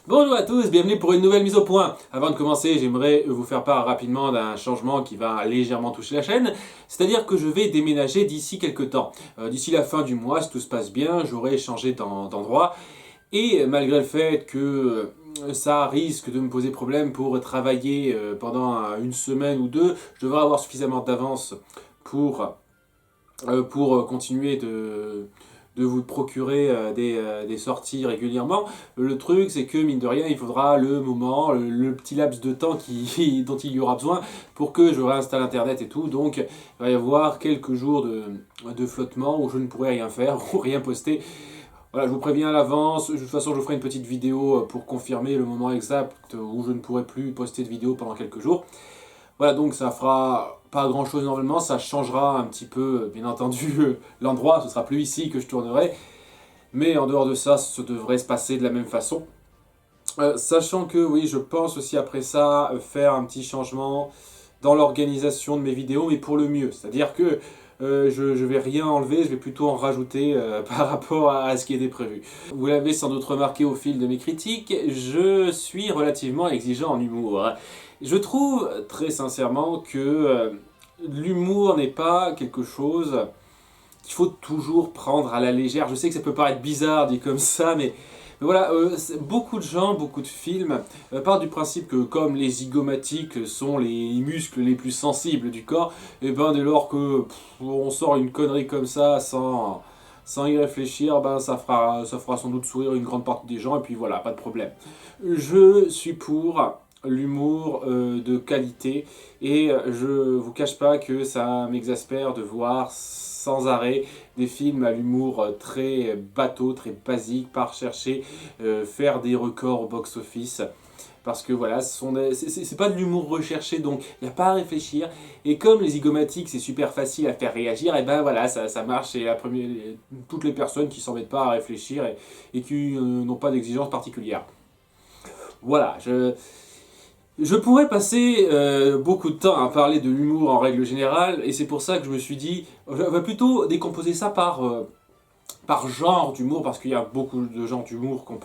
Bonjour à tous, bienvenue pour une nouvelle mise au point. Avant de commencer, j'aimerais vous faire part rapidement d'un changement qui va légèrement toucher la chaîne. C'est-à-dire que je vais déménager d'ici quelques temps. D'ici la fin du mois, si tout se passe bien, j'aurai changé d'endroit. Et malgré le fait que ça risque de me poser problème pour travailler pendant une semaine ou deux, je devrais avoir suffisamment d'avance pour continuer de vous procurer des sorties régulièrement. Le truc, c'est que, mine de rien, il faudra le moment, le petit laps de temps dont il y aura besoin pour que je réinstalle Internet et tout. Donc, il va y avoir quelques jours de flottement où je ne pourrai rien faire ou rien poster. Voilà, je vous préviens à l'avance. De toute façon, je ferai une petite vidéo pour confirmer le moment exact où je ne pourrai plus poster de vidéo pendant quelques jours. Voilà, donc ça fera pas grand chose normalement, ça changera un petit peu, bien entendu, l'endroit, ce sera plus ici que je tournerai, mais en dehors de ça, ça devrait se passer de la même façon. Sachant que, oui, je pense aussi après ça faire un petit changement dans l'organisation de mes vidéos, mais pour le mieux, c'est-à-dire que je vais rien enlever, je vais plutôt en rajouter par rapport à ce qui était prévu. Vous l'avez sans doute remarqué au fil de mes critiques, je suis relativement exigeant en humour. Je trouve très sincèrement que l'humour n'est pas quelque chose qu'il faut toujours prendre à la légère. Je sais que ça peut paraître bizarre dit comme ça, mais voilà, beaucoup de gens, beaucoup de films partent du principe que comme les zygomatiques sont les muscles les plus sensibles du corps, et ben dès lors que on sort une connerie comme ça sans y réfléchir, ben ça fera sans doute sourire une grande partie des gens, et puis voilà, pas de problème. Je suis pour l'humour de qualité, et je vous cache pas que ça m'exaspère de voir sans arrêt des films à l'humour très bateau, très basique, par chercher faire des records au box-office. Parce que voilà, c'est pas de l'humour recherché, donc il n'y a pas à réfléchir. Et comme les zygomatiques, c'est super facile à faire réagir, et ben voilà, ça marche. Et toutes les personnes qui s'embêtent pas à réfléchir et qui n'ont pas d'exigence particulière. Voilà, je pourrais passer beaucoup de temps à parler de l'humour en règle générale, et c'est pour ça que je me suis dit, on va plutôt décomposer ça par genre d'humour, parce qu'il y a beaucoup de genres d'humour dont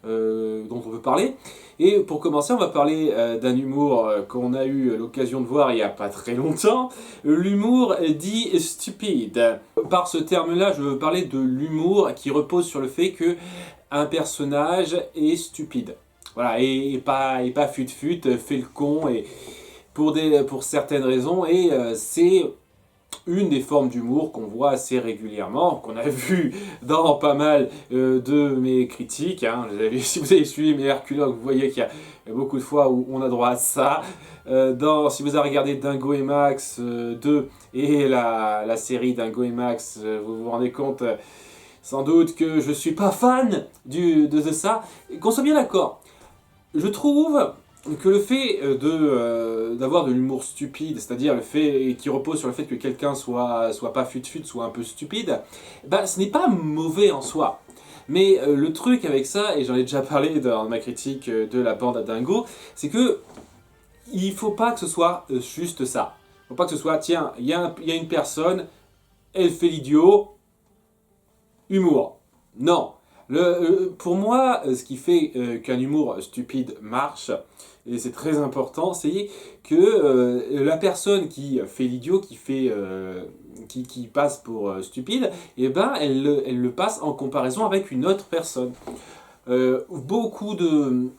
on peut parler. Et pour commencer, on va parler d'un humour qu'on a eu l'occasion de voir il n'y a pas très longtemps, l'humour dit stupide. Par ce terme-là, je veux parler de l'humour qui repose sur le fait que un personnage est stupide. Voilà, et pas fut-fut, fait le con, et pour certaines raisons, et c'est une des formes d'humour qu'on voit assez régulièrement, qu'on a vu dans pas mal de mes critiques. Hein. Si vous avez suivi mes Herculogues, vous voyez qu'il y a beaucoup de fois où on a droit à ça. Si vous avez regardé Dingo et Max 2 et la série Dingo et Max, vous vous rendez compte sans doute que je suis pas fan de ça. Qu'on soit bien d'accord. Je trouve que le fait d'avoir de l'humour stupide, c'est-à-dire le fait qui repose sur le fait que quelqu'un soit pas fut-fut, soit un peu stupide, bah, ce n'est pas mauvais en soi. Mais le truc avec ça, et j'en ai déjà parlé dans ma critique de la bande à Dingo, c'est que il faut pas que ce soit juste ça. Il faut pas que ce soit, tiens, il y a une personne, elle fait l'idiot, humour. Non. Pour moi, ce qui fait qu'un humour stupide marche, et c'est très important, c'est que la personne qui fait l'idiot, qui passe pour stupide, et ben elle le passe en comparaison avec une autre personne. Beaucoup de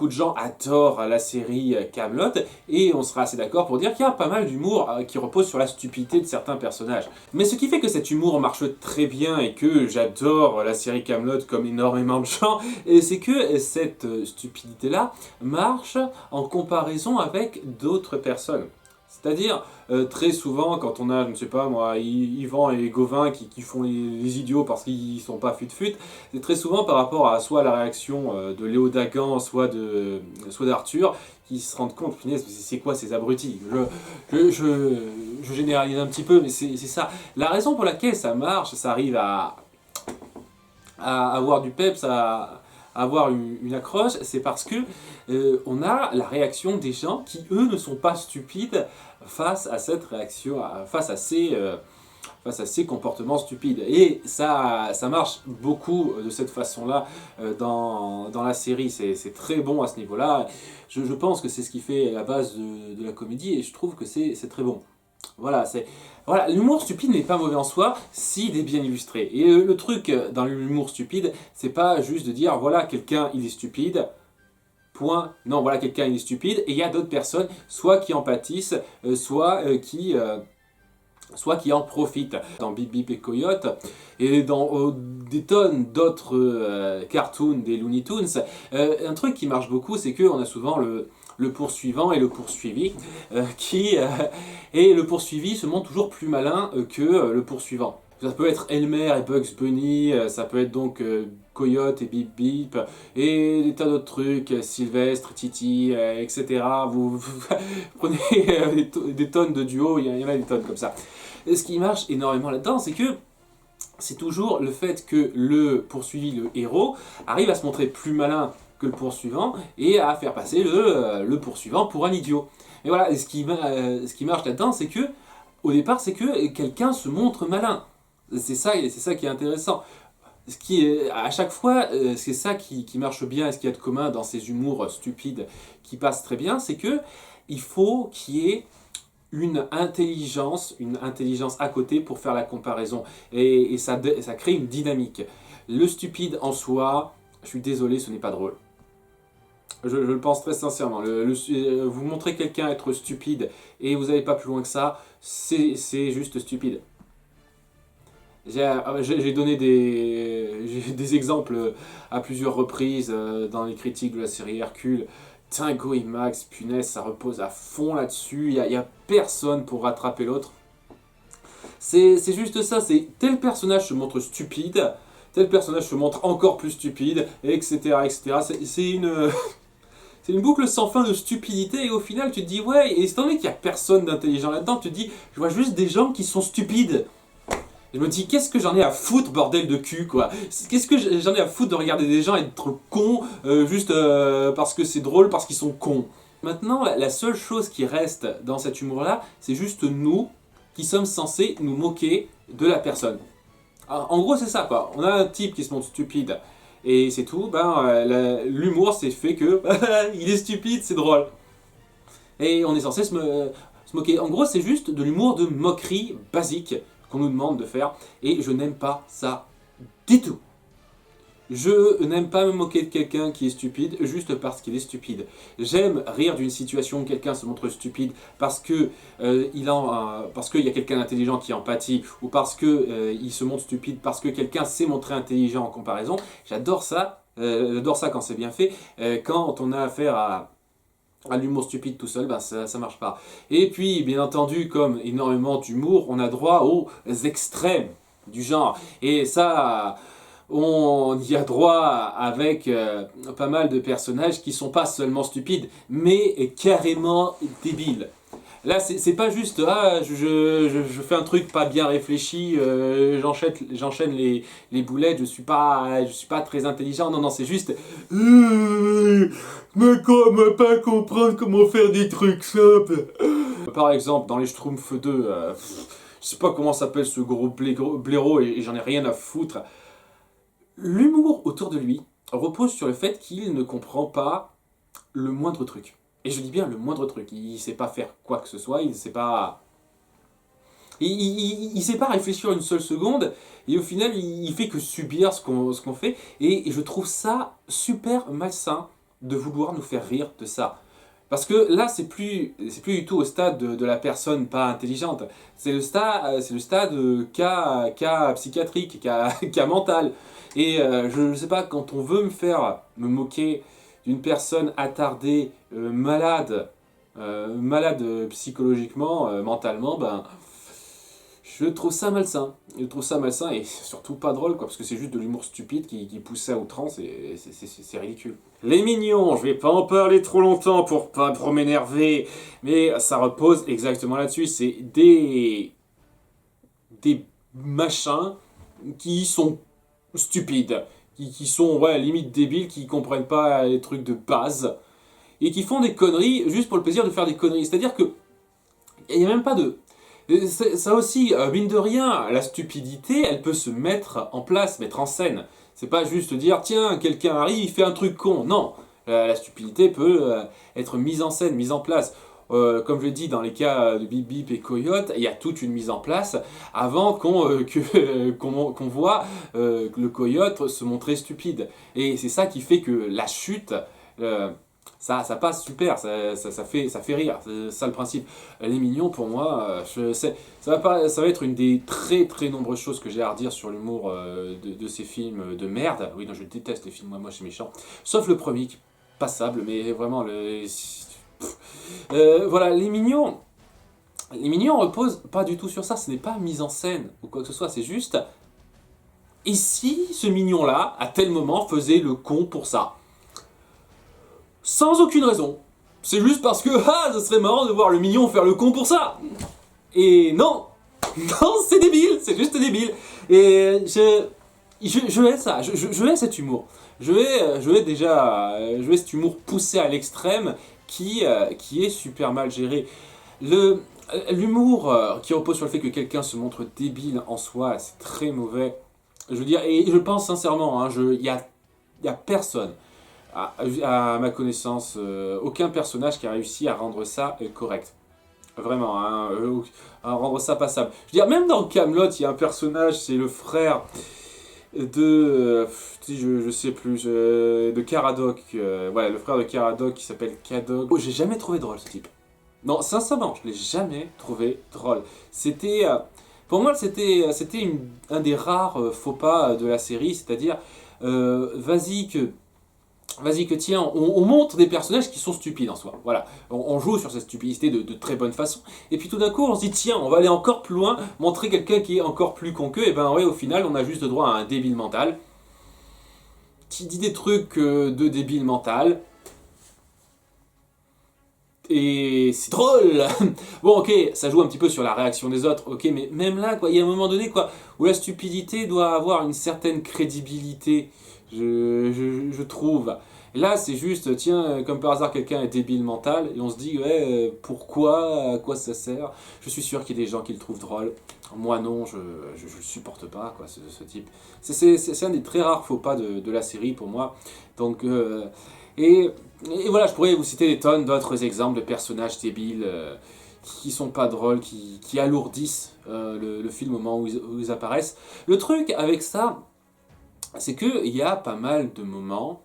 gens adorent la série Kaamelott, et on sera assez d'accord pour dire qu'il y a pas mal d'humour qui repose sur la stupidité de certains personnages. Mais ce qui fait que cet humour marche très bien et que j'adore la série Kaamelott comme énormément de gens, c'est que cette stupidité-là marche en comparaison avec d'autres personnes. C'est-à-dire, très souvent, quand on a, je ne sais pas moi, Yvan et Gauvin qui font les idiots parce qu'ils sont pas fut-fut, c'est très souvent par rapport à soit la réaction de Léo Dagan, soit d'Arthur, qui se rendent compte, punaise, c'est quoi ces abrutis? Je généralise un petit peu, mais c'est ça. La raison pour laquelle ça marche, ça arrive à avoir du peps, à avoir une accroche, c'est parce que on a la réaction des gens qui, eux, ne sont pas stupides face à cette réaction, face à ces face à ces comportements stupides. Et ça marche beaucoup de cette façon-là dans la série. C'est très bon à ce niveau-là. Je pense que c'est ce qui fait la base de la comédie et je trouve que c'est très bon. Voilà, l'humour stupide n'est pas mauvais en soi s'il est bien illustré. Et le truc dans l'humour stupide, c'est pas juste de dire voilà, quelqu'un il est stupide. Point. Non, voilà, quelqu'un il est stupide et il y a d'autres personnes, soit qui en pâtissent, soit qui en profitent. Dans Bip Bip et Coyote et dans des tonnes d'autres cartoons des Looney Tunes, un truc qui marche beaucoup, c'est qu'on a souvent le poursuivant et le poursuivi, et le poursuivi se montre toujours plus malin que le poursuivant. Ça peut être Elmer et Bugs Bunny, ça peut être donc Coyote et Bip Bip, et des tas d'autres trucs, Sylvestre, Titi, etc. Vous prenez des tonnes de duos, il y en a des tonnes comme ça. Et ce qui marche énormément là-dedans, c'est que c'est toujours le fait que le poursuivi, le héros, arrive à se montrer plus malin que le poursuivant et à faire passer le poursuivant pour un idiot. Et voilà, et ce qui marche là-dedans, c'est que, au départ, c'est que quelqu'un se montre malin. C'est ça qui est intéressant. Ce qui est, à chaque fois, c'est ça qui marche bien et ce qu'il y a de commun dans ces humours stupides qui passent très bien, c'est que il faut qu'il y ait une intelligence à côté pour faire la comparaison. Et ça crée une dynamique. Le stupide en soi, je suis désolé, ce n'est pas drôle. Je le pense très sincèrement. Vous montrez quelqu'un être stupide et vous n'allez pas plus loin que ça, c'est juste stupide. J'ai donné des exemples à plusieurs reprises dans les critiques de la série Hercule. Tingo et Max, punaise, ça repose à fond là-dessus. Il y a personne pour rattraper l'autre. C'est juste ça, c'est tel personnage se montre stupide, tel personnage se montre encore plus stupide, etc. etc. C'est une boucle sans fin de stupidité et au final tu te dis ouais, et étant donné qu'il n'y a personne d'intelligent là-dedans, tu te dis je vois juste des gens qui sont stupides. Je me dis, qu'est-ce que j'en ai à foutre, bordel de cul, quoi. Qu'est-ce que j'en ai à foutre de regarder des gens être cons, juste parce que c'est drôle, parce qu'ils sont cons. Maintenant, la seule chose qui reste dans cet humour-là, c'est juste nous, qui sommes censés nous moquer de la personne. Alors, en gros, c'est ça, quoi. On a un type qui se montre stupide, et c'est tout. L'humour, c'est fait que, il est stupide, c'est drôle. Et on est censé se moquer. En gros, c'est juste de l'humour de moquerie basique qu'on nous demande de faire, et je n'aime pas ça du tout. Je n'aime pas me moquer de quelqu'un qui est stupide juste parce qu'il est stupide. J'aime rire d'une situation où quelqu'un se montre stupide parce que parce qu'il y a quelqu'un d'intelligent qui empathie, ou parce que il se montre stupide parce que quelqu'un s'est montré intelligent en comparaison. J'adore ça. J'adore ça quand c'est bien fait. Quand on a affaire à l'humour stupide tout seul, ça marche pas. Et puis, bien entendu, comme énormément d'humour, on a droit aux extrêmes du genre. Et ça, on y a droit avec pas mal de personnages qui sont pas seulement stupides, mais carrément débiles. Là, c'est pas juste je fais un truc pas bien réfléchi, j'enchaîne les boulettes, je suis pas très intelligent. Non, c'est juste mais comment pas comprendre comment faire des trucs simples. Par exemple, dans les Schtroumpfs 2, je sais pas comment s'appelle ce gros blaireau et j'en ai rien à foutre. L'humour autour de lui repose sur le fait qu'il ne comprend pas le moindre truc. Et je dis bien le moindre truc. Il sait pas faire quoi que ce soit, il sait pas réfléchir une seule seconde, et au final, il fait que subir ce qu'on fait. Et je trouve ça super malsain de vouloir nous faire rire de ça. Parce que là, c'est plus du tout au stade de la personne pas intelligente. C'est le stade cas psychiatrique, cas mental. Et je ne sais pas, quand on veut me moquer d'une personne attardée, malade psychologiquement, mentalement, je trouve ça malsain. Je trouve ça malsain et surtout pas drôle, quoi, parce que c'est juste de l'humour stupide qui pousse ça à outrance et c'est ridicule. Les mignons, je vais pas en parler trop longtemps pour m'énerver, mais ça repose exactement là-dessus. C'est des machins qui sont stupides, qui sont limite débiles, qui comprennent pas les trucs de base et qui font des conneries juste pour le plaisir de faire des conneries. C'est-à-dire que il n'y a même pas de Et ça aussi, mine de rien, la stupidité, elle peut se mettre en place, mettre en scène. C'est pas juste dire, tiens, quelqu'un arrive, il fait un truc con. Non, la stupidité peut être mise en scène, mise en place. Comme je l'ai dit, dans les cas de Bip Bip et Coyote, il y a toute une mise en place avant qu'on voit le coyote se montrer stupide. Et c'est ça qui fait que la chute, euh, ça passe super, ça fait rire, c'est ça le principe. Les Mignons, pour moi, ça va être une des très très nombreuses choses que j'ai à redire sur l'humour de ces films de merde. Oui, non, je déteste les films, moi je suis méchant. Sauf le premier, qui est passable, mais vraiment, voilà, les Mignons reposent pas du tout sur ça, ce n'est pas mise en scène ou quoi que ce soit, c'est juste, et si ce mignon-là, à tel moment, faisait le con pour ça? Sans aucune raison. C'est juste parce que, ah, ce serait marrant de voir le mignon faire le con pour ça. Et non, non, c'est débile, c'est juste débile. Et je hais ça, je hais cet humour. Je hais cet humour poussé à l'extrême qui est super mal géré. L'humour qui repose sur le fait que quelqu'un se montre débile en soi, c'est très mauvais. Je veux dire, et je pense sincèrement, y a personne, à ma connaissance, aucun personnage qui a réussi à rendre ça correct. Vraiment, hein, à rendre ça passable. Je veux dire, même dans Kaamelott, il y a un personnage, c'est le frère je sais plus, de Caradoc. Ouais, le frère de Caradoc qui s'appelle Cadog. Oh, j'ai jamais trouvé drôle ce type. Non, sincèrement, je l'ai jamais trouvé drôle. Pour moi, c'était un des rares faux pas de la série, c'est-à-dire, vas-y que tiens, on montre des personnages qui sont stupides en soi. Voilà, on joue sur cette stupidité de très bonne façon. Et puis tout d'un coup, on se dit tiens, on va aller encore plus loin, montrer quelqu'un qui est encore plus con qu'eux. Et ben ouais, au final, on a juste droit à un débile mental qui dit des trucs de débile mental. Et c'est drôle. Bon, ok, ça joue un petit peu sur la réaction des autres, ok, mais même là, quoi, il y a un moment donné, quoi, où la stupidité doit avoir une certaine crédibilité, je trouve. Et là, c'est juste, tiens, comme par hasard, quelqu'un est débile mental, et on se dit, ouais, pourquoi, à quoi ça sert? Je suis sûr qu'il y a des gens qui le trouvent drôle. Moi, non, je le supporte pas, quoi, ce type. C'est un des très rares faux pas de la série, pour moi. Donc, et, et voilà, je pourrais vous citer des tonnes d'autres exemples de personnages débiles qui sont pas drôles, qui alourdissent le film au moment où ils apparaissent. Le truc avec ça, c'est qu'il y a pas mal de moments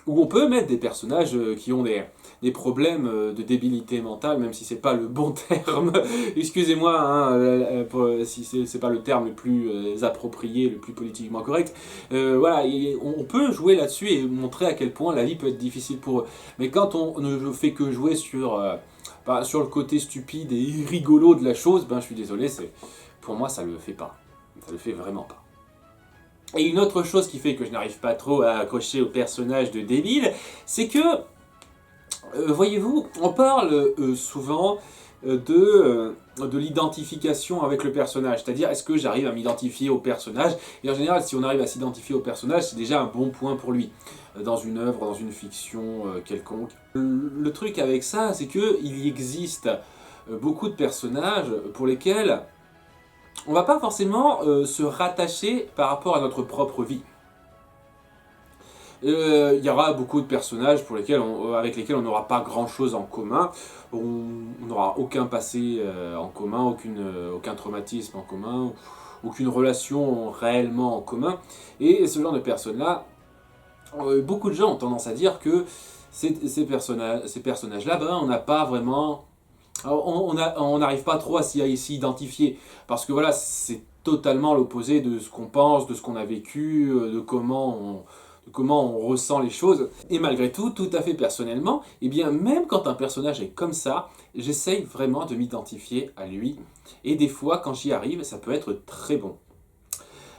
où on peut mettre des personnages qui ont des problèmes de débilité mentale, même si c'est pas le bon terme. Excusez-moi hein, si c'est pas le terme le plus approprié, le plus politiquement correct. Voilà, on peut jouer là-dessus et montrer à quel point la vie peut être difficile pour eux. Mais quand on ne fait que jouer sur le côté stupide et rigolo de la chose, ben je suis désolé, pour moi ça le fait pas. Ça le fait vraiment pas. Et une autre chose qui fait que je n'arrive pas trop à accrocher au personnage de débile, c'est que, voyez-vous, on parle souvent de l'identification avec le personnage. C'est-à-dire, est-ce que j'arrive à m'identifier au personnage? Et en général, si on arrive à s'identifier au personnage, c'est déjà un bon point pour lui. Dans une œuvre, dans une fiction quelconque. Le truc avec ça, c'est qu'il existe beaucoup de personnages pour lesquels on va pas forcément se rattacher par rapport à notre propre vie. Il y aura beaucoup de personnages avec lesquels on n'aura pas grand chose en commun. On n'aura aucun passé en commun, aucun traumatisme en commun, aucune relation réellement en commun. Et ce genre de personnes-là, beaucoup de gens ont tendance à dire que ces personnages-là, ben, on n'a pas vraiment... On n'arrive pas trop à s'y identifier, parce que voilà, c'est totalement l'opposé de ce qu'on pense, de ce qu'on a vécu, de comment on ressent les choses. Et malgré tout, tout à fait personnellement, et bien même quand un personnage est comme ça, j'essaye vraiment de m'identifier à lui. Et des fois, quand j'y arrive, ça peut être très bon.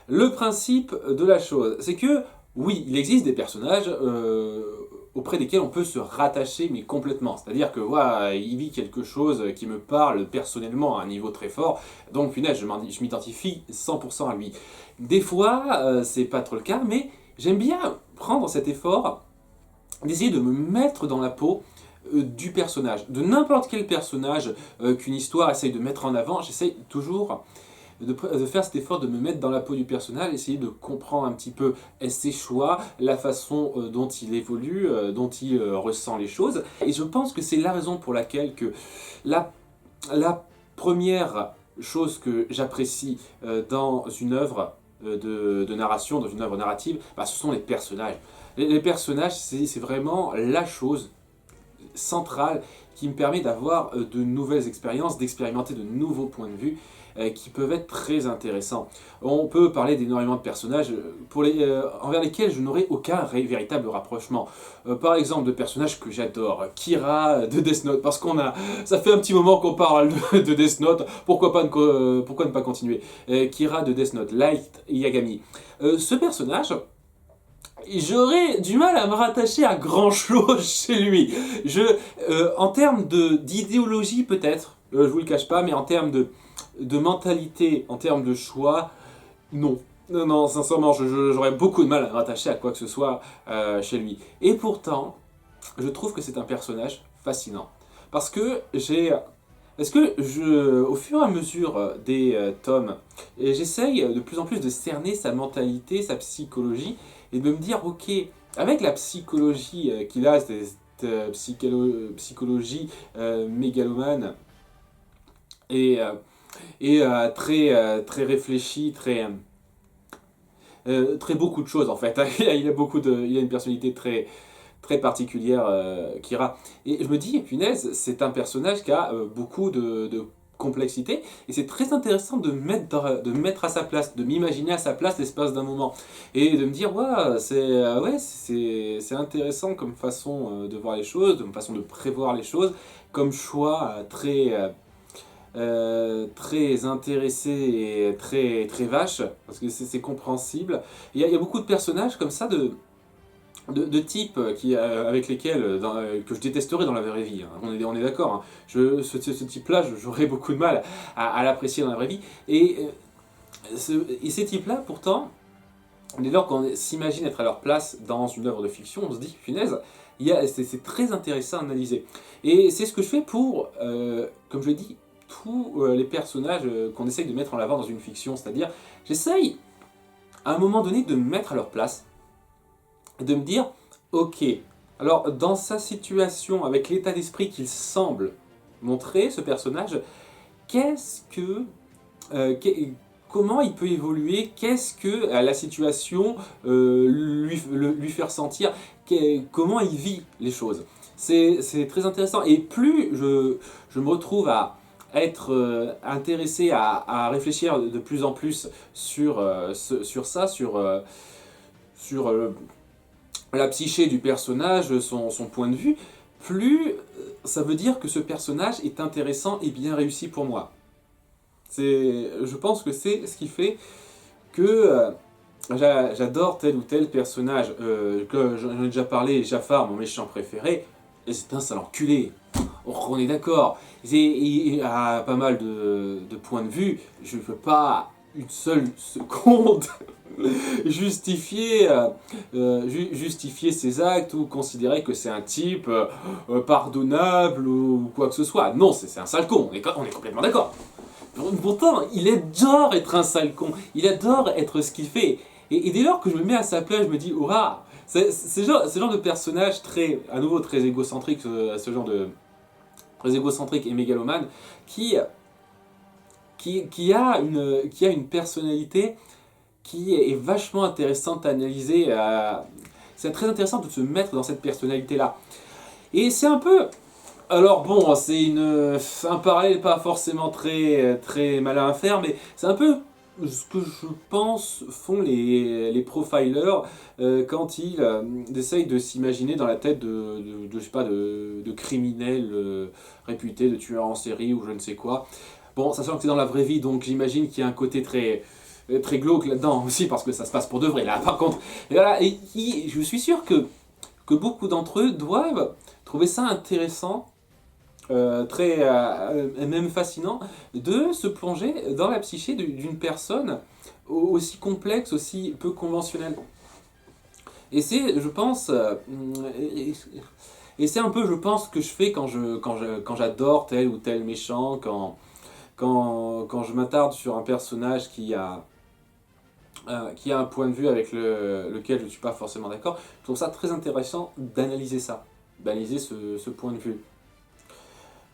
Le principe de la chose, c'est que oui, il existe des personnages auprès desquels on peut se rattacher, mais complètement. C'est-à-dire que voilà, il vit quelque chose qui me parle personnellement à un niveau très fort, donc punaise, je m'identifie 100% à lui. Des fois, c'est pas trop le cas, mais j'aime bien prendre cet effort d'essayer de me mettre dans la peau du personnage, de n'importe quel personnage qu'une histoire essaye de mettre en avant. J'essaye toujours de faire cet effort de me mettre dans la peau du personnage, essayer de comprendre un petit peu ses choix, la façon dont il évolue, dont il ressent les choses. Et je pense que c'est la raison pour laquelle que la première chose que j'apprécie dans une œuvre de narration, dans une œuvre narrative, bah, ce sont les personnages. Les personnages, c'est vraiment la chose centrale qui me permet d'avoir de nouvelles expériences, d'expérimenter de nouveaux points de vue qui peuvent être très intéressants. On peut parler d'énormément de personnages envers lesquels je n'aurai aucun véritable rapprochement. Par exemple, de personnages que j'adore, Kira de Death Note, parce ça fait un petit moment qu'on parle de Death Note, pourquoi ne pas continuer. Kira de Death Note, Light Yagami. Ce personnage, j'aurais du mal à me rattacher à grand chose chez lui. En termes d'idéologie peut-être, je vous le cache pas, mais en termes de mentalité, en termes de choix, non. Non, non, sincèrement, j'aurais beaucoup de mal à me rattacher à quoi que ce soit chez lui. Et pourtant, je trouve que c'est un personnage fascinant. Parce que au fur et à mesure des tomes, j'essaye de plus en plus de cerner sa mentalité, sa psychologie, et de me dire, ok, avec la psychologie qu'il a, cette psychologie mégalomane, très réfléchie, très beaucoup de choses en fait. Il a une personnalité très particulière, Kira. Et je me dis, punaise, c'est un personnage qui a beaucoup de complexité, et c'est très intéressant de me mettre à sa place, de m'imaginer à sa place l'espace d'un moment, et de me dire, c'est intéressant comme façon de voir les choses, comme façon de prévoir les choses, comme choix très intéressé et très vache, parce que c'est compréhensible. Il y a beaucoup de personnages comme ça, de types avec lesquels que je détesterais dans la vraie vie, hein. On est d'accord, hein. Ce type-là, j'aurais beaucoup de mal à l'apprécier dans la vraie vie. Et ces types-là, pourtant, dès lors qu'on s'imagine être à leur place dans une œuvre de fiction, on se dit, punaise, c'est très intéressant à analyser. Et c'est ce que je fais pour, comme je l'ai dit, tous les personnages qu'on essaye de mettre en avant dans une fiction. C'est-à-dire, j'essaye, à un moment donné, de me mettre à leur place, de me dire, ok, alors dans sa situation, avec l'état d'esprit qu'il semble montrer, ce personnage, comment il peut évoluer, qu'est-ce que la situation lui fait ressentir, comment il vit les choses. C'est très intéressant, et plus je me retrouve à être intéressé à réfléchir de plus en plus sur ça, sur la psyché du personnage, son point de vue, plus ça veut dire que ce personnage est intéressant et bien réussi pour moi. Je pense que c'est ce qui fait que j'adore tel ou tel personnage. Que j'en ai déjà parlé, Jafar, mon méchant préféré, et c'est un sale enculé. On est d'accord. Il a pas mal de points de vue. Je ne peux pas une seule seconde justifier ses actes ou considérer que c'est un type pardonnable ou quoi que ce soit. Non, c'est un sale con, on est complètement d'accord. Pourtant, il adore être un sale con, il adore être ce qu'il fait. Et dès lors que je me mets à sa place, je me dis, hurrah, c'est genre de personnage à nouveau très égocentrique, ce genre de très égocentrique et mégalomane, qui a une personnalité qui est vachement intéressante à analyser. C'est très intéressant de se mettre dans cette personnalité-là. Et c'est un peu... Alors bon, c'est un parallèle pas forcément très malin à faire, mais c'est un peu ce que je pense font les profilers quand ils essayent de s'imaginer dans la tête je sais pas, de criminels réputés, de tueurs en série ou je ne sais quoi. Bon, ça sent que c'est dans la vraie vie, donc j'imagine qu'il y a un côté très glauque là-dedans aussi, parce que ça se passe pour de vrai là. Par contre, et voilà, je suis sûr que beaucoup d'entre eux doivent trouver ça intéressant, même fascinant, de se plonger dans la psyché d'une personne aussi complexe, aussi peu conventionnelle. Et c'est, je pense, Et c'est un peu, je pense, ce que je fais quand j'adore tel ou tel méchant, quand je m'attarde sur un personnage qui a un point de vue avec lequel je ne suis pas forcément d'accord. Je trouve ça très intéressant d'analyser ça, d'analyser ce point de vue.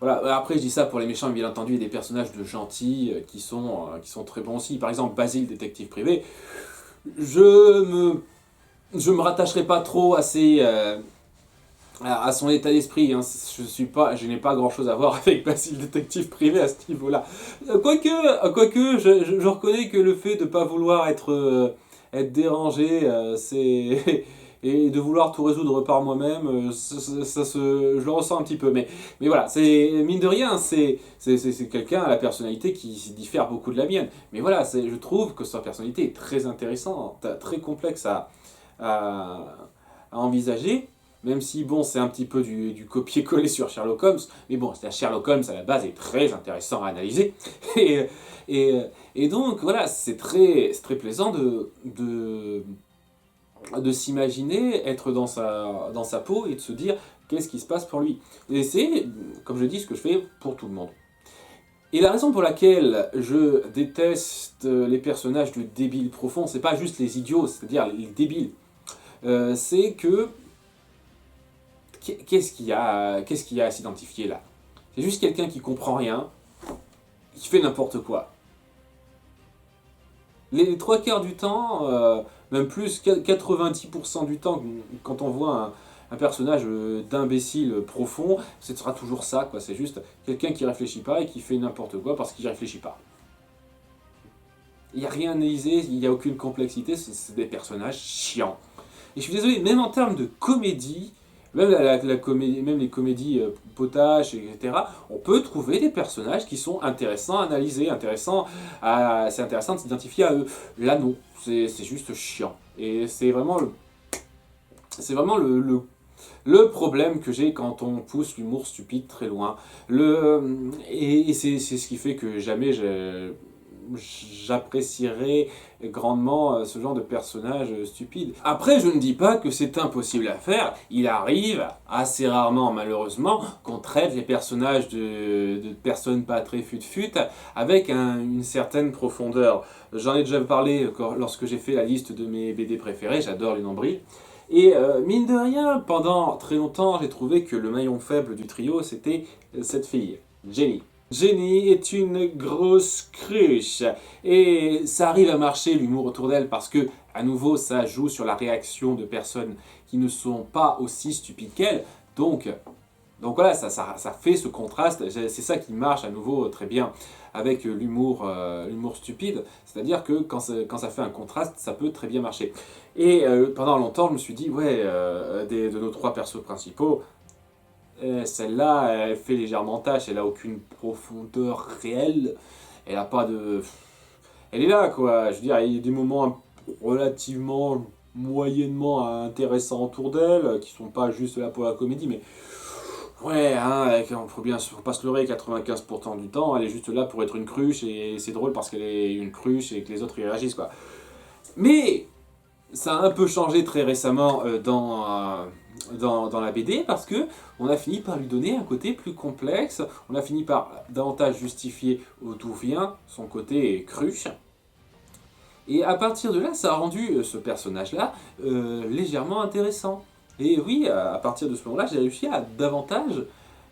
Voilà, après je dis ça pour les méchants, bien entendu, il y a des personnages de gentils qui sont très bons aussi. Par exemple, Basile, détective privé, je me, je me rattacherai pas trop à son état d'esprit. Hein. Je n'ai pas grand chose à voir avec Basile, détective privé à ce niveau-là. Quoique je reconnais que le fait de ne pas vouloir être dérangé, et de vouloir tout résoudre par moi-même, je le ressens un petit peu. Mais voilà, mine de rien, c'est quelqu'un à la personnalité qui diffère beaucoup de la mienne. Mais voilà, je trouve que sa personnalité est très intéressante, très complexe à, à envisager. Même si, bon, c'est un petit peu du copier-coller sur Sherlock Holmes, mais bon, Sherlock Holmes, à la base, est très intéressant à analyser. Et, et donc, voilà, c'est très plaisant de s'imaginer être dans sa peau et de se dire qu'est-ce qui se passe pour lui. Et c'est, comme je dis, ce que je fais pour tout le monde. Et la raison pour laquelle je déteste les personnages de débiles profonds, c'est pas juste les idiots, c'est-à-dire les débiles. C'est que qu'est-ce qu'il y a à s'identifier là? C'est juste quelqu'un qui comprend rien, qui fait n'importe quoi. Les trois quarts du temps, même plus, 90% du temps, quand on voit un personnage d'imbécile profond, ce sera toujours ça, quoi. C'est juste quelqu'un qui réfléchit pas et qui fait n'importe quoi parce qu'il réfléchit pas. Il n'y a rien à analyser, il n'y a aucune complexité, c'est des personnages chiants. Et je suis désolé, même en termes de comédie, même, même les comédies potaches, etc., on peut trouver des personnages qui sont intéressants à analyser, c'est intéressant de s'identifier à eux. Là, non, c'est juste chiant. Et c'est vraiment le problème que j'ai quand on pousse l'humour stupide très loin. Et c'est ce qui fait que jamais j'apprécierais grandement ce genre de personnage stupide. Après, je ne dis pas que c'est impossible à faire. Il arrive, assez rarement malheureusement, qu'on traite les personnages de personnes pas très fut-fut avec une certaine profondeur. J'en ai déjà parlé lorsque j'ai fait la liste de mes BD préférés, j'adore les nombrils. Et mine de rien, pendant très longtemps, j'ai trouvé que le maillon faible du trio, c'était cette fille, Jenny. Jenny est une grosse cruche et ça arrive à marcher l'humour autour d'elle parce que, à nouveau, ça joue sur la réaction de personnes qui ne sont pas aussi stupides qu'elle. Donc voilà, ça fait ce contraste, c'est ça qui marche à nouveau très bien avec l'humour stupide, c'est-à-dire que quand ça fait un contraste, ça peut très bien marcher. Et pendant longtemps, je me suis dit, ouais, de nos trois persos principaux, celle-là, elle fait légèrement tâche, elle n'a aucune profondeur réelle, elle a pas de... Elle est là, quoi, je veux dire, il y a des moments relativement moyennement intéressants autour d'elle, qui sont pas juste là pour la comédie, mais ouais, hein, faut pas se leurrer, 95% du temps, elle est juste là pour être une cruche, et c'est drôle parce qu'elle est une cruche et que les autres y réagissent, quoi. Mais ça a un peu changé très récemment dans la BD parce que on a fini par lui donner un côté plus complexe, on a fini par davantage justifier d'où vient son côté cruche. Et à partir de là, ça a rendu ce personnage-là légèrement intéressant. Et oui, à partir de ce moment-là, j'ai réussi à davantage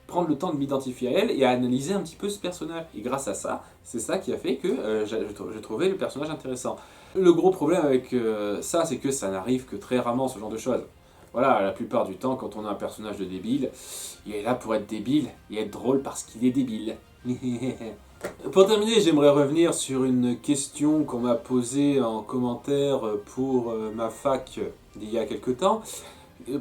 prendre le temps de m'identifier à elle et à analyser un petit peu ce personnage. Et grâce à ça, c'est ça qui a fait que j'ai trouvé le personnage intéressant. Le gros problème avec ça, c'est que ça n'arrive que très rarement, ce genre de choses. Voilà, la plupart du temps, quand on a un personnage de débile, il est là pour être débile et être drôle parce qu'il est débile. Pour terminer, j'aimerais revenir sur une question qu'on m'a posée en commentaire pour ma fac d'il y a quelque temps,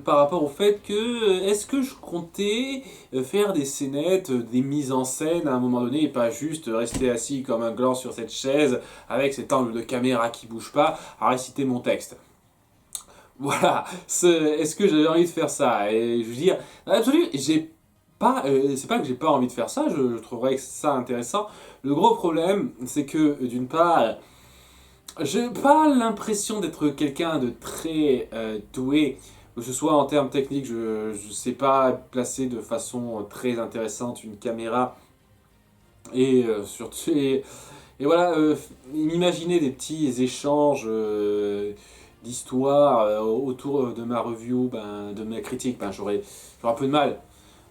par rapport au fait que est-ce que je comptais faire des scénettes, des mises en scène à un moment donné et pas juste rester assis comme un gland sur cette chaise avec cet angle de caméra qui bouge pas à réciter mon texte. Voilà, est-ce que j'avais envie de faire ça? Et je veux dire, absolument, c'est pas que j'ai pas envie de faire ça, je trouverais ça intéressant. Le gros problème, c'est que d'une part, j'ai pas l'impression d'être quelqu'un de très doué Que ce soit en termes techniques, je ne sais pas placer de façon très intéressante une caméra surtout, et voilà, m'imaginer des petits échanges d'histoires autour de ma review, de ma critique, j'aurais un peu de mal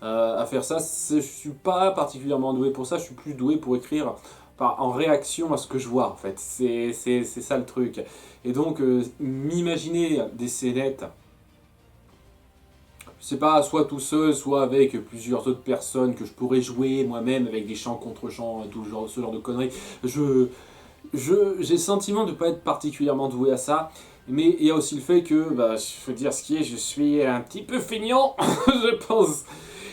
à faire ça. Je suis pas particulièrement doué pour ça, je suis plus doué pour écrire en réaction à ce que je vois en fait. C'est ça le truc. Et donc, m'imaginer des scénettes, je sais pas, soit tout seul, soit avec plusieurs autres personnes que je pourrais jouer moi-même avec des chants contre chants, tout genre, ce genre de conneries. J'ai le sentiment de ne pas être particulièrement doué à ça, mais il y a aussi le fait que, je veux dire ce qui est, je suis un petit peu feignant, je pense.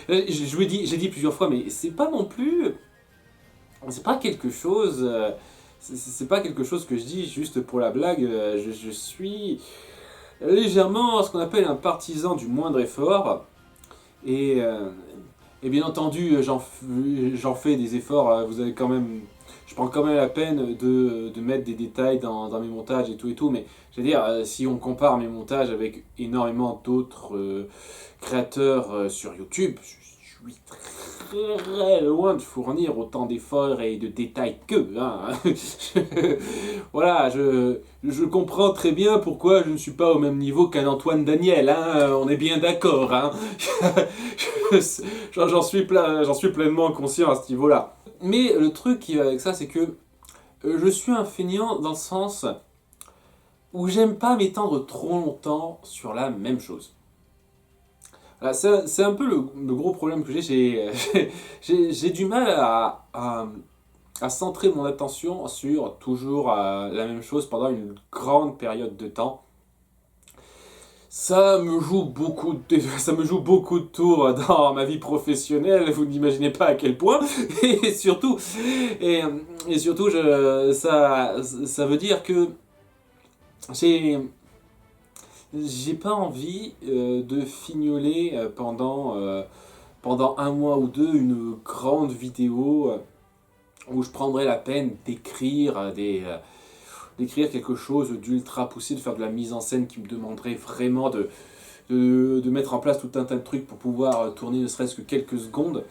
J'ai dit plusieurs fois, mais c'est pas non plus, c'est pas quelque chose, c'est pas quelque chose que je dis juste pour la blague. Je suis légèrement ce qu'on appelle un partisan du moindre effort, et, euh, et bien entendu, j'en fais des efforts. Vous avez quand même, je prends quand même la peine de mettre des détails dans mes montages et tout. Mais je veux dire, si on compare mes montages avec énormément d'autres créateurs sur YouTube, je suis très loin de fournir autant d'efforts et de détails qu'eux. Hein. Voilà, je comprends très bien pourquoi je ne suis pas au même niveau qu'un Antoine Daniel. Hein. On est bien d'accord. Hein. J'en suis pleinement conscient à ce niveau-là. Mais le truc qui va avec ça, c'est que je suis un feignant dans le sens où j'aime pas m'étendre trop longtemps sur la même chose. Voilà, c'est un peu le gros problème que j'ai du mal à centrer mon attention sur toujours la même chose pendant une grande période de temps. Ça me joue beaucoup de tours dans ma vie professionnelle, vous n'imaginez pas à quel point. Et surtout, et, et surtout ça veut dire que j'ai, j'ai pas envie de fignoler pendant un mois ou deux une grande vidéo où je prendrais la peine d'écrire quelque chose d'ultra poussé, de faire de la mise en scène qui me demanderait vraiment de mettre en place tout un tas de trucs pour pouvoir tourner ne serait-ce que quelques secondes,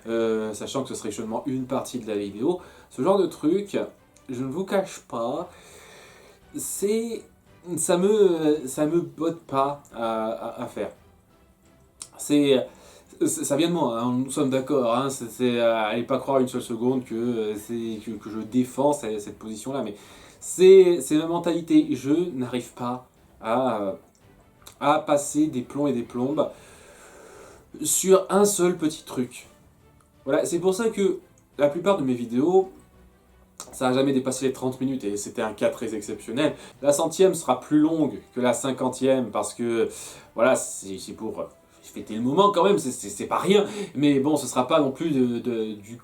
sachant que ce serait seulement une partie de la vidéo. Ce genre de truc, je ne vous cache pas, ça me botte pas à faire. Ça vient de moi, hein, nous sommes d'accord. Hein, allez pas croire une seule seconde que je défends cette position-là, mais c'est ma mentalité. Je n'arrive pas à passer des plombs et des plombes sur un seul petit truc. Voilà, c'est pour ça que la plupart de mes vidéos, ça n'a jamais dépassé les 30 minutes et c'était un cas très exceptionnel. La centième sera plus longue que la cinquantième parce que, voilà, c'est pour fêter le moment quand même, c'est pas rien. Mais bon, ce sera pas non plus du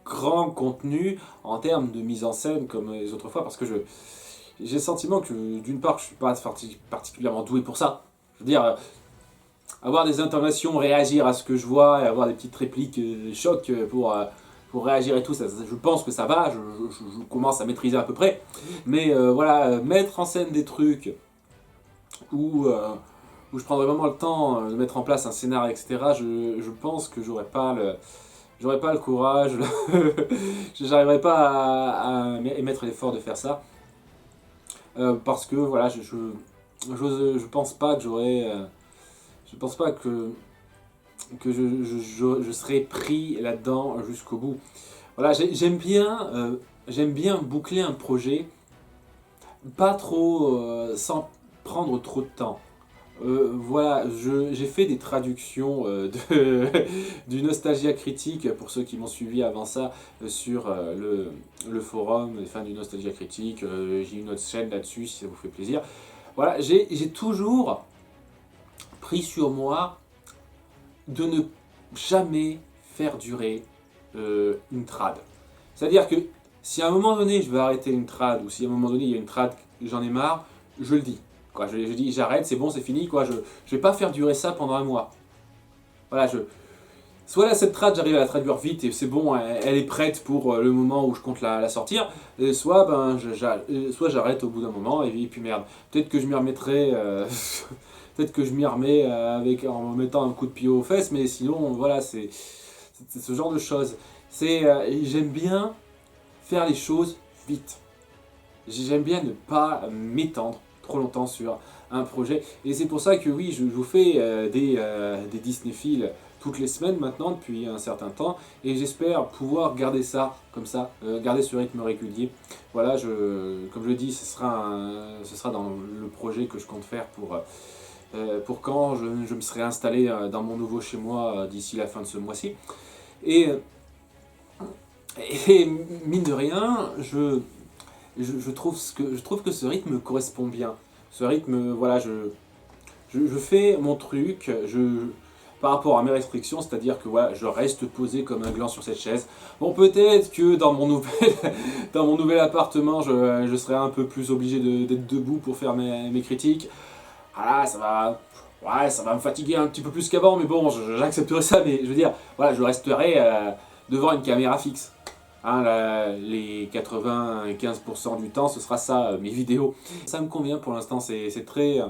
grand contenu en termes de mise en scène comme les autres fois parce que j'ai le sentiment que d'une part, je suis pas particulièrement doué pour ça. Je veux dire, avoir des intonations, réagir à ce que je vois et avoir des petites répliques choc pour réagir et tout, je pense que ça va, je commence à maîtriser à peu près. Mais voilà, mettre en scène des trucs où je prendrais vraiment le temps de mettre en place un scénario, etc., je pense que j'aurais pas le courage, j'arriverais pas à mettre l'effort de faire ça. Parce que voilà, je pense pas que je pense pas que je serais pris là-dedans jusqu'au bout. Voilà, j'aime bien boucler un projet, pas trop, sans prendre trop de temps. Voilà, j'ai fait des traductions du Nostalgia Critique, pour ceux qui m'ont suivi avant ça, sur le forum des fans du Nostalgia Critique. J'ai une autre chaîne là-dessus, si ça vous fait plaisir. Voilà, j'ai toujours pris sur moi de ne jamais faire durer une trad. C'est-à-dire que si à un moment donné je veux arrêter une trad, ou si à un moment donné il y a une trad, j'en ai marre, je le dis. Quoi, je dis j'arrête, c'est bon, c'est fini, quoi, je vais pas faire durer ça pendant un mois. Voilà, soit là, cette trad, j'arrive à la traduire vite et c'est bon, elle est prête pour le moment où je compte la sortir, et soit j'arrête au bout d'un moment et puis merde. Peut-être que je m'y remettrai peut-être que je m'y remets en me mettant un coup de pied aux fesses, mais sinon, voilà, c'est ce genre de choses. J'aime bien faire les choses vite. J'aime bien ne pas m'étendre trop longtemps sur un projet. Et c'est pour ça que oui, je vous fais des Disneyfiles toutes les semaines maintenant, depuis un certain temps. Et j'espère pouvoir garder ça comme ça, garder ce rythme régulier. Voilà, comme je le dis, ce sera dans le projet que je compte faire pour quand je me serai installé dans mon nouveau chez moi d'ici la fin de ce mois-ci. Et, et mine de rien, je trouve que ce rythme correspond bien. Ce rythme, voilà, je fais mon truc, par rapport à mes restrictions, c'est-à-dire que voilà, je reste posé comme un gland sur cette chaise. Bon, peut-être que dans mon dans mon nouvel appartement, je serai un peu plus obligé d'être debout pour faire mes critiques. Voilà, ça va me fatiguer un petit peu plus qu'avant, mais bon, j'accepterai ça, mais je veux dire, voilà, je resterai devant une caméra fixe. Hein, les 95% du temps, ce sera ça, mes vidéos. Ça me convient pour l'instant, c'est très...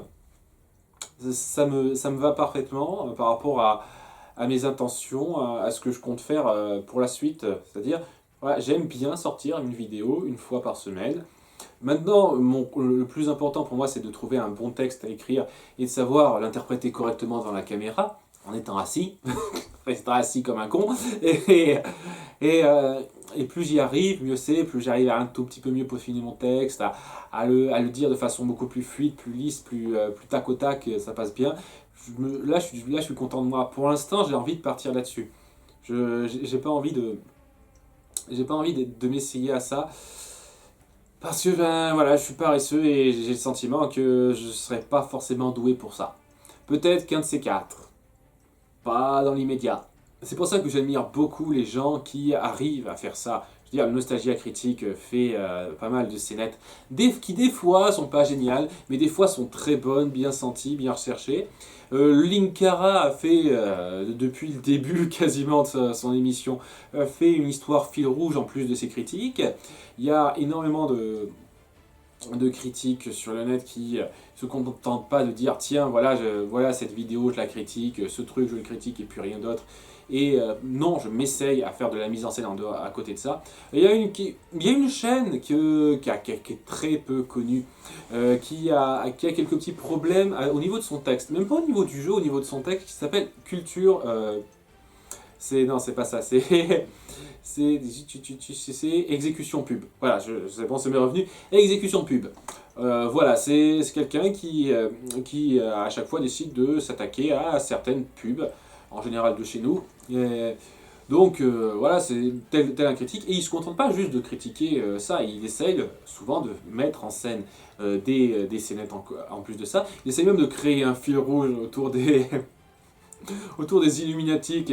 ça me va parfaitement par rapport à mes intentions, à ce que je compte faire pour la suite. C'est-à-dire, voilà, j'aime bien sortir une vidéo une fois par semaine. Maintenant, le plus important pour moi, c'est de trouver un bon texte à écrire et de savoir l'interpréter correctement devant la caméra, en étant assis, restant assis comme un con. Et plus j'y arrive, mieux c'est, plus j'arrive à un tout petit peu mieux peaufiner mon texte, à le dire de façon beaucoup plus fluide, plus lisse, plus tac au tac, ça passe bien. Là, je suis content de moi. Pour l'instant, j'ai envie de partir là-dessus. J'ai pas envie de m'essayer à ça. Parce que ben voilà, je suis paresseux et j'ai le sentiment que je ne serais pas forcément doué pour ça. Peut-être qu'un de ces quatre. Pas dans l'immédiat. C'est pour ça que j'admire beaucoup les gens qui arrivent à faire ça. Je veux dire, Nostalgia Critique fait pas mal de scénettes qui des fois sont pas géniales, mais des fois sont très bonnes, bien senties, bien recherchées. Linkara a fait, depuis le début quasiment de son émission, fait une histoire fil rouge en plus de ses critiques. Il y a énormément de critiques sur le net qui se contentent pas de dire tiens voilà cette vidéo je la critique, ce truc je le critique et puis rien d'autre. Et non, je m'essaye à faire de la mise en scène à côté de ça. Et il y a une chaîne qui est très peu connue, qui a quelques petits problèmes au niveau de son texte, même pas au niveau du jeu, au niveau de son texte, qui s'appelle Culture. Non, c'est pas ça, c'est exécution pub. Voilà, c'est bon, c'est mes revenus. Exécution pub. Voilà, c'est quelqu'un qui à chaque fois décide de s'attaquer à certaines pubs, en général de chez nous. Donc voilà, c'est tel un critique. Et il ne se contente pas juste de critiquer ça, il essaye souvent de mettre en scène des scénettes en plus de ça. Il essaye même de créer un fil rouge autour autour des Illuminati.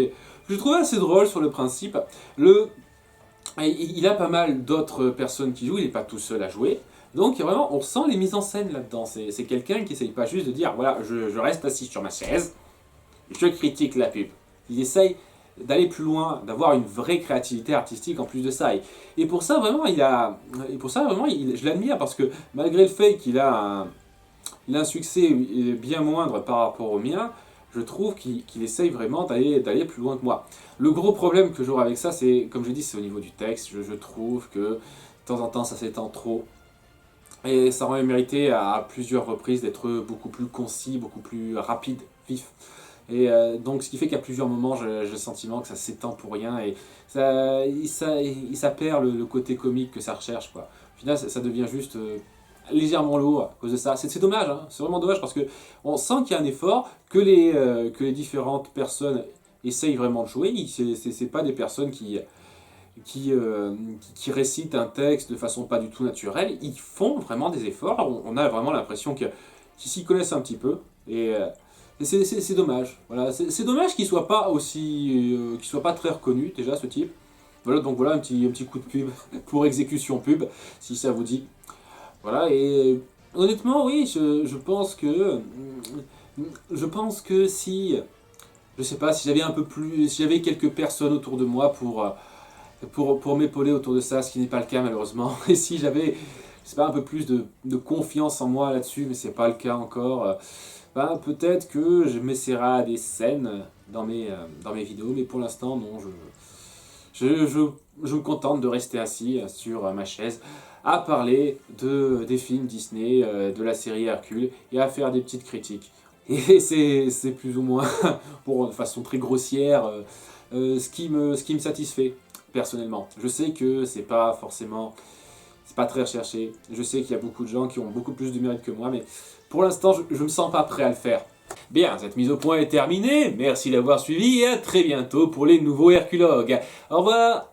Je trouve assez drôle sur le principe. Il a pas mal d'autres personnes qui jouent, il n'est pas tout seul à jouer. Donc vraiment, on sent les mises en scène là-dedans. C'est quelqu'un qui essaye pas juste de dire, voilà, je reste assis sur ma chaise, je critique la pub. Il essaye d'aller plus loin, d'avoir une vraie créativité artistique en plus de ça. Et pour ça, vraiment, je l'admire parce que malgré le fait qu'il a un succès bien moindre par rapport au mien, je trouve qu'il essaye vraiment d'aller plus loin que moi. Le gros problème que j'aurai avec ça, c'est, comme je dis, c'est au niveau du texte. Je trouve que de temps en temps, ça s'étend trop. Et ça aurait mérité à plusieurs reprises d'être beaucoup plus concis, beaucoup plus rapide, vif. Et donc, ce qui fait qu'à plusieurs moments, j'ai le sentiment que ça s'étend pour rien et ça perd le côté comique que ça recherche, quoi. Au final, ça devient juste légèrement lourd à cause de ça. C'est dommage, hein. C'est vraiment dommage parce que on sent qu'il y a un effort, que les différentes personnes essayent vraiment de jouer. C'est pas des personnes qui récitent un texte de façon pas du tout naturelle. Ils font vraiment des efforts. On a vraiment l'impression qu'ils s'y connaissent un petit peu. Et c'est dommage. Voilà. C'est dommage qu'il soit pas qu'il soit pas très reconnu déjà ce type. Voilà, donc voilà un petit coup de pub pour exécution pub, si ça vous dit. Voilà, et honnêtement, oui, je pense que si, je sais pas, si j'avais quelques personnes autour de moi pour m'épauler autour de ça, ce qui n'est pas le cas malheureusement, et si j'avais, je sais pas, un peu plus de confiance en moi là-dessus, mais c'est pas le cas encore, ben, peut-être que je m'essaierai à des scènes dans mes vidéos, mais pour l'instant, non, je me contente de rester assis sur ma chaise à parler des films Disney, de la série Hercule, et à faire des petites critiques. Et c'est plus ou moins, bon, de façon très grossière, ce qui me satisfait, personnellement. Je sais que c'est pas forcément... C'est pas très recherché. Je sais qu'il y a beaucoup de gens qui ont beaucoup plus de mérite que moi, mais pour l'instant, je me sens pas prêt à le faire. Bien, cette mise au point est terminée. Merci d'avoir suivi et à très bientôt pour les nouveaux Herculogues. Au revoir!